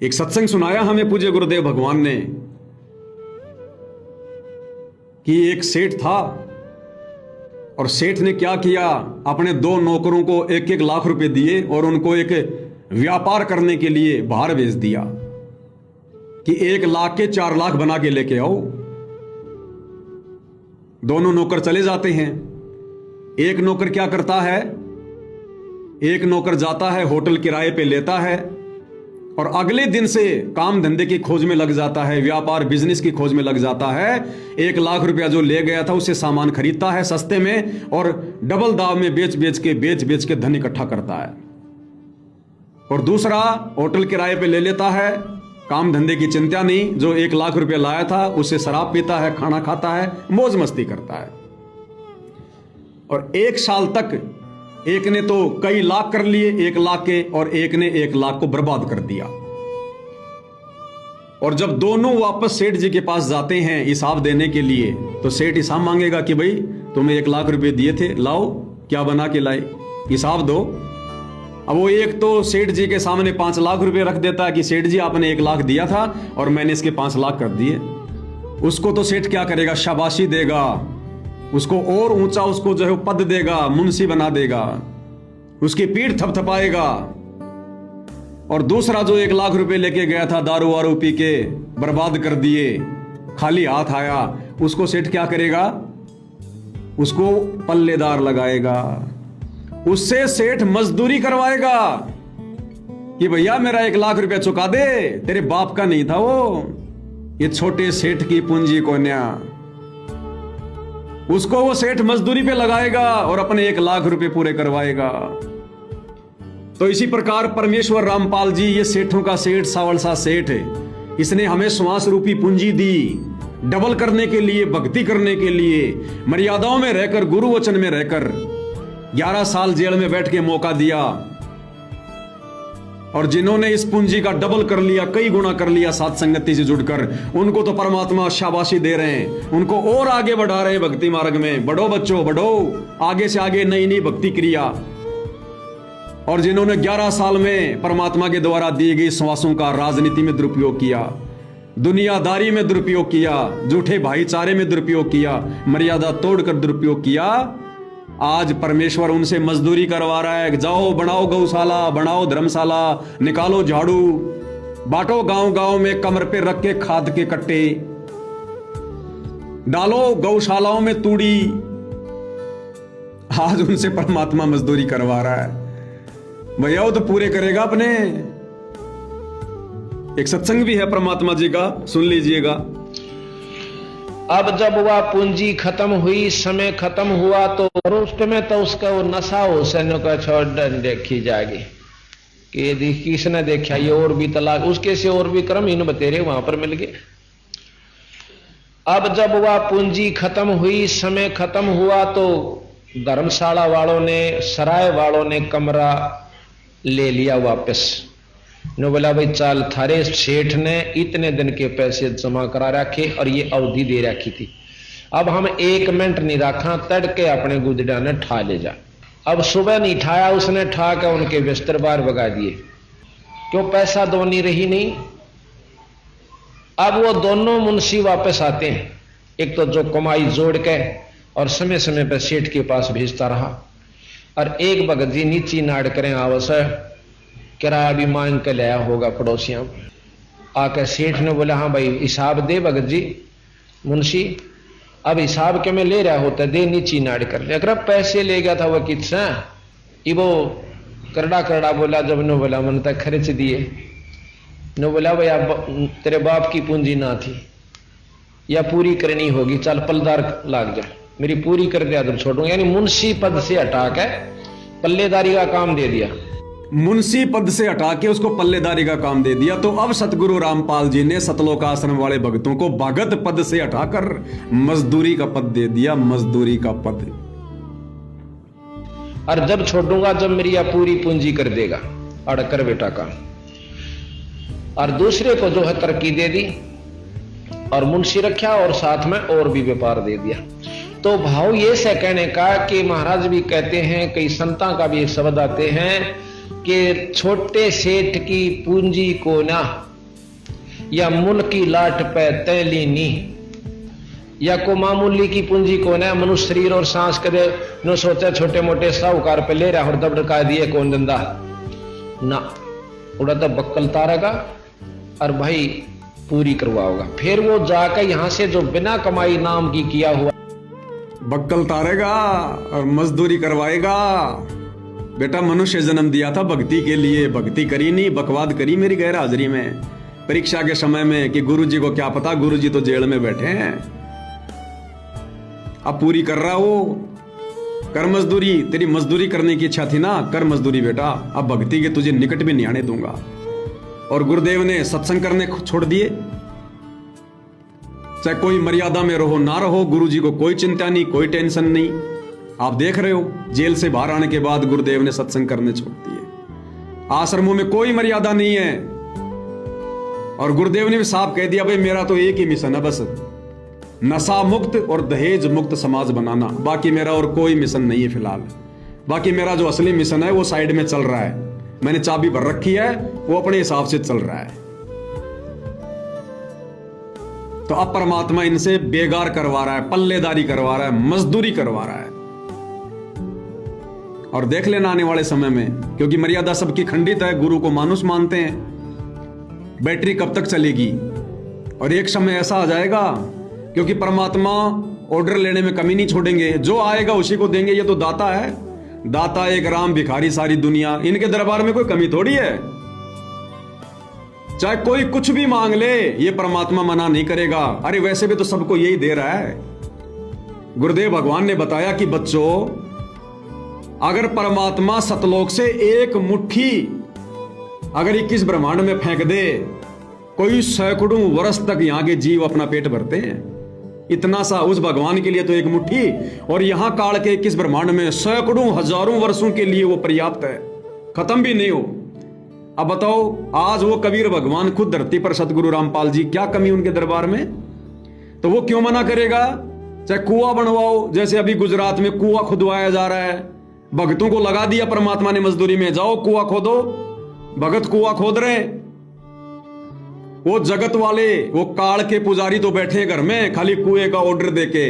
एक सत्संग सुनाया हमें पूज्य गुरुदेव भगवान ने कि एक सेठ था और सेठ ने क्या किया, अपने 2 नौकरों को 1-1 लाख रुपए दिए और उनको एक व्यापार करने के लिए बाहर भेज दिया कि 1 लाख के 4 लाख बना के लेके आओ। दोनों नौकर चले जाते हैं। एक नौकर क्या करता है, एक नौकर जाता है होटल किराए पे लेता है और अगले दिन से काम धंधे की खोज में लग जाता है, व्यापार बिजनेस की खोज में लग जाता है। 1 लाख रुपया जो ले गया था उससे सामान खरीदता है सस्ते में और डबल दाव में बेच बेच के धन इकट्ठा करता है। और दूसरा होटल किराए पे ले लेता है, काम धंधे की चिंता नहीं, जो 1 लाख रुपया लाया था उससे शराब पीता है, खाना खाता है, मौज मस्ती करता है। और 1 साल तक एक ने तो कई लाख कर लिए 1 लाख के और एक ने 1 लाख को बर्बाद कर दिया। और जब दोनों वापस सेठ जी के पास जाते हैं हिसाब देने के लिए, तो सेठ हिसाब मांगेगा कि भाई तुम्हें 1 लाख रुपए दिए थे, लाओ क्या बना के लाए, हिसाब दो। अब वो एक तो सेठ जी के सामने 5 लाख रुपए रख देता है कि सेठ जी आपने 1 लाख दिया था और मैंने इसके 5 लाख कर दिए। उसको तो सेठ क्या करेगा, शाबाशी देगा, उसको और ऊंचा उसको जो है पद देगा, मुंशी बना देगा, उसकी पीठ थपथपाएगा। और दूसरा जो 1 लाख रुपए लेके गया था, दारू वारू पी के बर्बाद कर दिए, खाली हाथ आया, उसको सेठ क्या करेगा, उसको पल्लेदार लगाएगा, उससे सेठ मजदूरी करवाएगा कि भैया मेरा 1 लाख रुपया चुका दे, तेरे बाप का नहीं था वो, ये छोटे सेठ की पूंजी कोन्या। उसको वो सेठ मजदूरी पे लगाएगा और अपने 1 लाख रुपए पूरे करवाएगा। तो इसी प्रकार परमेश्वर रामपाल जी, ये सेठों का सेठ, सावल सा सेठ है, इसने हमें श्वास रूपी पूंजी दी डबल करने के लिए, भक्ति करने के लिए, मर्यादाओं में रहकर, गुरु वचन में रहकर 11 साल जेल में बैठ के मौका दिया। और जिन्होंने इस पूंजी का डबल कर लिया, कई गुना कर लिया साथ संगति से जुड़कर, उनको तो परमात्मा शाबाशी दे रहे हैं, उनको और आगे बढ़ा रहे हैं भक्ति मार्ग में। बढ़ो बच्चों बढ़ो, आगे से आगे नई नई भक्ति क्रिया। और जिन्होंने 11 साल में परमात्मा के द्वारा दी गई श्वासों का राजनीति में दुरुपयोग किया, दुनियादारी में दुरुपयोग किया, झूठे भाईचारे में दुरुपयोग किया, मर्यादा तोड़कर दुरुपयोग किया, आज परमेश्वर उनसे मजदूरी करवा रहा है। जाओ बनाओ गौशाला, बनाओ धर्मशाला, निकालो झाड़ू, बांटो गांव गांव में कमर पे रख के खाद के कट्टे, डालो गौशालाओं में तूड़ी। आज उनसे परमात्मा मजदूरी करवा रहा है। भैया वो तो पूरे करेगा अपने। एक सत्संग भी है परमात्मा जी का, सुन लीजिएगा। अब जब वह पूंजी खत्म हुई, समय खत्म हुआ, तो उस में तो उसका वो नशा हो सैन्य का छोड़ देखी जाएगी कि यदि किसने देखा ये और भी तलाक, उसके से और भी क्रम इन बतेरे वहां पर मिल गए। अब जब वह पूंजी खत्म हुई, समय खत्म हुआ, तो धर्मशाला वालों ने, सराय वालों ने कमरा ले लिया वापस। नो बोला भाई चाल, थारे सेठ ने इतने दिन के पैसे जमा करा रखे और ये अवधि दे रखी थी, अब हम 1 मिनट नहीं रखा, तड़के अपने गुजरा ने ठा ले जा। अब सुबह नहीं ठाया उसने, ठा के उनके बिस्तर बाहर भगा दिए, क्यों पैसा दोनी रही नहीं। अब वो दोनों मुंशी वापस आते हैं, एक तो जो कमाई जोड़ के और समय समय पर सेठ के पास भेजता रहा, और एक भगत जी नीची नाड़ करें आवश्यक किराया भी मांग के लाया होगा पड़ोसियों। आकर सेठ ने बोला हाँ भाई हिसाब दे भगत जी। मुंशी अब हिसाब के में ले रहा होता, दे नीची नाड़ कर ले। अगर पैसे ले गया था वह कितना, वो करड़ा करड़ा बोला। जब नो बोला मन तक खर्च दिए, नो बोला भाई अब तेरे बाप की पूंजी ना थी या पूरी करनी होगी, चल पलदार लाग जा, मेरी पूरी कर दिया तो छोड़ूंगा। यानी मुंशी पद से हटा के पल्लेदारी का काम दे दिया, मुंशी पद से हटा के उसको पल्लेदारी का काम दे दिया। तो अब सतगुरु रामपाल जी ने सतलोक आश्रम वाले भक्तों को भगत पद से हटाकर मजदूरी का पद दे दिया, मजदूरी का पद। और जब छोड़ूंगा जब मेरी या पूरी पूंजी कर देगा, अड़कर बेटा का। और दूसरे को जो है तरक्की दे दी और मुंशी रखा और साथ में और भी व्यापार दे दिया। तो भाव ये से कहने का कि महाराज भी कहते हैं, कई संतां का भी एक शब्द आते हैं कि छोटे सेठ की पूंजी को ना या मुल्क की लाट पे तैली नी, या को मामूली की पूंजी को ना मनुष्य शरीर और सांस कदे नो सोचा छोटे मोटे साहूकार पे ले रहा और दबड़का दिए कौन दंदा ना, उड़ा तो बक्कल तारेगा और भाई पूरी करवाओगा। फिर वो जाकर यहां से जो बिना कमाई नाम की किया हुआ बक्कल तारेगा और मजदूरी करवाएगा। बेटा मनुष्य जन्म दिया था भक्ति के लिए, भक्ति करी नहीं, बकवाद करी मेरी गैर हाजिरी में परीक्षा के समय में कि गुरुजी को क्या पता, गुरुजी तो जेल में बैठे हैं। अब पूरी कर रहा हो, कर मजदूरी, तेरी मजदूरी करने की इच्छा थी ना, कर मजदूरी बेटा। अब भक्ति के तुझे निकट भी नहीं आने दूंगा। और गुरुदेव ने सत्संग करने छोड़ दिए, चाहे कोई मर्यादा में रहो ना रहो, गुरुजी को कोई चिंता नहीं, कोई टेंशन नहीं। आप देख रहे हो जेल से बाहर आने के बाद गुरुदेव ने सत्संग करने छोड़ दिए। आश्रमों में कोई मर्यादा नहीं है। और गुरुदेव ने भी साफ कह दिया, भाई मेरा तो एक ही मिशन है, बस नशा मुक्त और दहेज मुक्त समाज बनाना, बाकी मेरा और कोई मिशन नहीं है फिलहाल। बाकी मेरा जो असली मिशन है वो साइड में चल रहा है, मैंने चाबी भर रखी है, वो अपने हिसाब से चल रहा है। तो अब परमात्मा इनसे बेगार करवा रहा है, पल्लेदारी करवा रहा है, मजदूरी करवा रहा है। और देख लेना आने वाले समय में, क्योंकि मर्यादा सबकी खंडित है, गुरु को मानुष मानते हैं, बैटरी कब तक चलेगी। और एक समय ऐसा आ जाएगा, क्योंकि परमात्मा ऑर्डर लेने में कमी नहीं छोड़ेंगे, जो आएगा उसी को देंगे। ये तो दाता है, दाता एक राम भिखारी सारी दुनिया, इनके दरबार में कोई कमी थोड़ी है। चाहे कोई कुछ भी मांग ले, ये परमात्मा मना नहीं करेगा। अरे वैसे भी तो सबको यही दे रहा है। गुरुदेव भगवान ने बताया कि बच्चों, अगर परमात्मा सतलोक से एक मुट्ठी अगर 21 ब्रह्मांड में फेंक दे, कोई सैकड़ों वर्ष तक यहां के जीव अपना पेट भरते हैं। इतना सा उस भगवान के लिए तो एक मुट्ठी, और यहां काल के 21 ब्रह्मांड में सैकड़ों हजारों वर्षों के लिए वो पर्याप्त है, खत्म भी नहीं हो। अब बताओ, आज वो कबीर भगवान खुद धरती पर सतगुरु रामपाल जी, क्या कमी उनके दरबार में? तो वो क्यों मना करेगा? चाहे कुआं बनवाओ, जैसे अभी गुजरात में कुआं खुदवाया जा रहा है, भगतों को लगा दिया परमात्मा ने मजदूरी में, जाओ कुआं खोदो। भगत कुआं खोद रहे, वो जगत वाले, वो काल के पुजारी तो बैठे घर में खाली कुएं का ऑर्डर देके।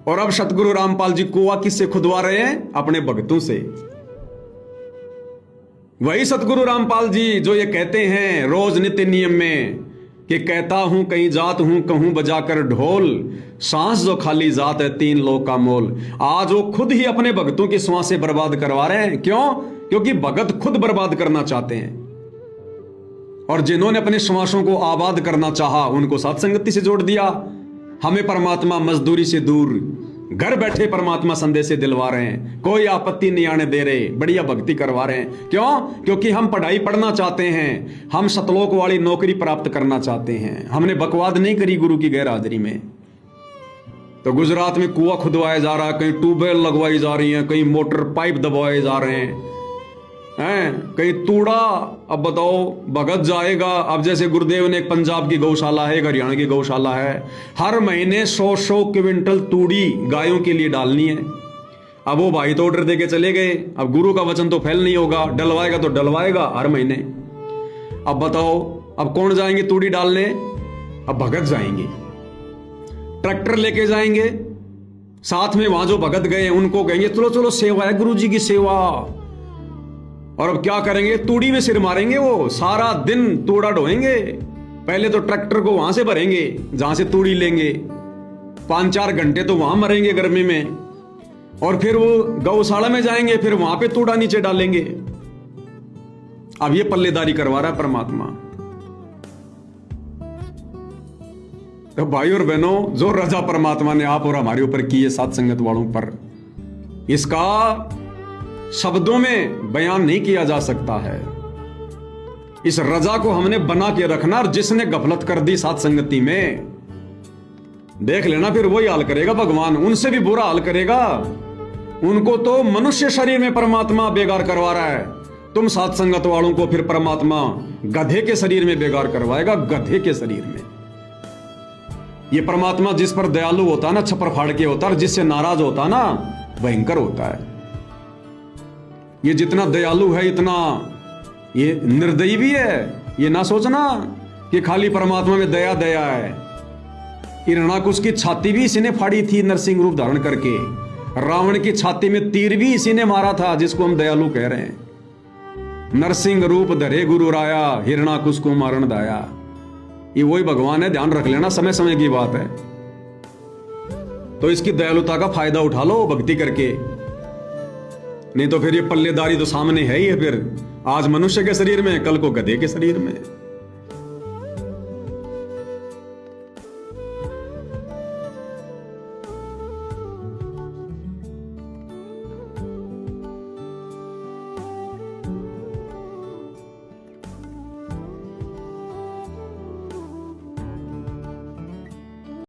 और अब सतगुरु रामपाल जी कुआं किससे खुदवा रहे हैं? अपने भगतों से। वही सतगुरु रामपाल जी जो ये कहते हैं रोज नित्य नियम में कि कहता हूं कहीं जात हूं, कहूं बजाकर ढोल, सांस जो खाली जात है 3 लोक का मोल। आज वो खुद ही अपने भगतों की सांसें बर्बाद करवा रहे हैं। क्यों? क्योंकि भगत खुद बर्बाद करना चाहते हैं, और जिन्होंने अपने श्वासों को आबाद करना चाहा उनको सत्संगति से जोड़ दिया। हमें परमात्मा मजदूरी से दूर घर बैठे परमात्मा संदेश से दिलवा रहे हैं, कोई आपत्ति नहीं आने दे रहे, बढ़िया भक्ति करवा रहे हैं। क्यों? क्योंकि हम पढ़ाई पढ़ना चाहते हैं, हम सतलोक वाली नौकरी प्राप्त करना चाहते हैं। हमने बकवाद नहीं करी गुरु की गैर हाजिरी में। तो गुजरात में कुआं खुदवाया जा रहा है, कहीं ट्यूबवेल लगवाई जा रही है, कहीं मोटर पाइप दबवाए जा रहे हैं, कहीं तूड़ा। अब बताओ, भगत जाएगा। अब जैसे गुरुदेव ने एक पंजाब की गौशाला है, एक हरियाणा की गौशाला है, हर महीने 100 क्विंटल तूड़ी गायों के लिए डालनी है। अब वो भाई तो ऑर्डर देके चले गए, अब गुरु का वचन तो फैल नहीं होगा, डलवाएगा तो डलवाएगा हर महीने। अब बताओ, अब कौन जाएंगे तूड़ी डालने? अब भगत जाएंगे, ट्रैक्टर लेके जाएंगे, साथ में वहां जो भगत गए उनको कहेंगे चलो चलो सेवा है, गुरु जी की सेवा। और अब क्या करेंगे? तूड़ी में सिर मारेंगे, वो सारा दिन तूड़ा ढोएंगे। पहले तो ट्रैक्टर को वहां से भरेंगे जहां से तूड़ी लेंगे, 5-4 घंटे तो वहां मरेंगे गर्मी में, और फिर वो गौशाला में जाएंगे, फिर वहां पे तूड़ा नीचे डालेंगे। अब ये पल्लेदारी करवा रहा है परमात्मा। तो भाई और बहनों, जो रजा परमात्मा ने आप और हमारे ऊपर की है साथ संगत वालों पर, इसका शब्दों में बयान नहीं किया जा सकता है। इस रजा को हमने बना के रखना, और जिसने गफलत कर दी साथ संगति में, देख लेना फिर वही हाल करेगा भगवान, उनसे भी बुरा हाल करेगा। उनको तो मनुष्य शरीर में परमात्मा बेगार करवा रहा है, तुम साथ संगत वालों को फिर परमात्मा गधे के शरीर में बेगार करवाएगा, गधे के शरीर में। ये परमात्मा जिस पर दयालु होता है ना, छप्पर फाड़ के होता है, और जिससे नाराज होता है ना, भयंकर होता है। ये जितना दयालु है इतना ये निर्दयी भी है। ये ना सोचना कि खाली परमात्मा में दया दया है। हिरणाकुश की छाती भी इसी ने फाड़ी थी नरसिंह रूप धारण करके। रावण की छाती में तीर भी इसी ने मारा था, जिसको हम दयालु कह रहे हैं। नरसिंह रूप धरे गुरु राया, हिरणाकुश को मारण दाया। ये वही भगवान है, ध्यान रख लेना, समय समय की बात है। तो इसकी दयालुता का फायदा उठा लो भक्ति करके, नहीं तो फिर ये पल्लेदारी तो सामने है ही है। फिर आज मनुष्य के शरीर में, कल को गधे के शरीर में।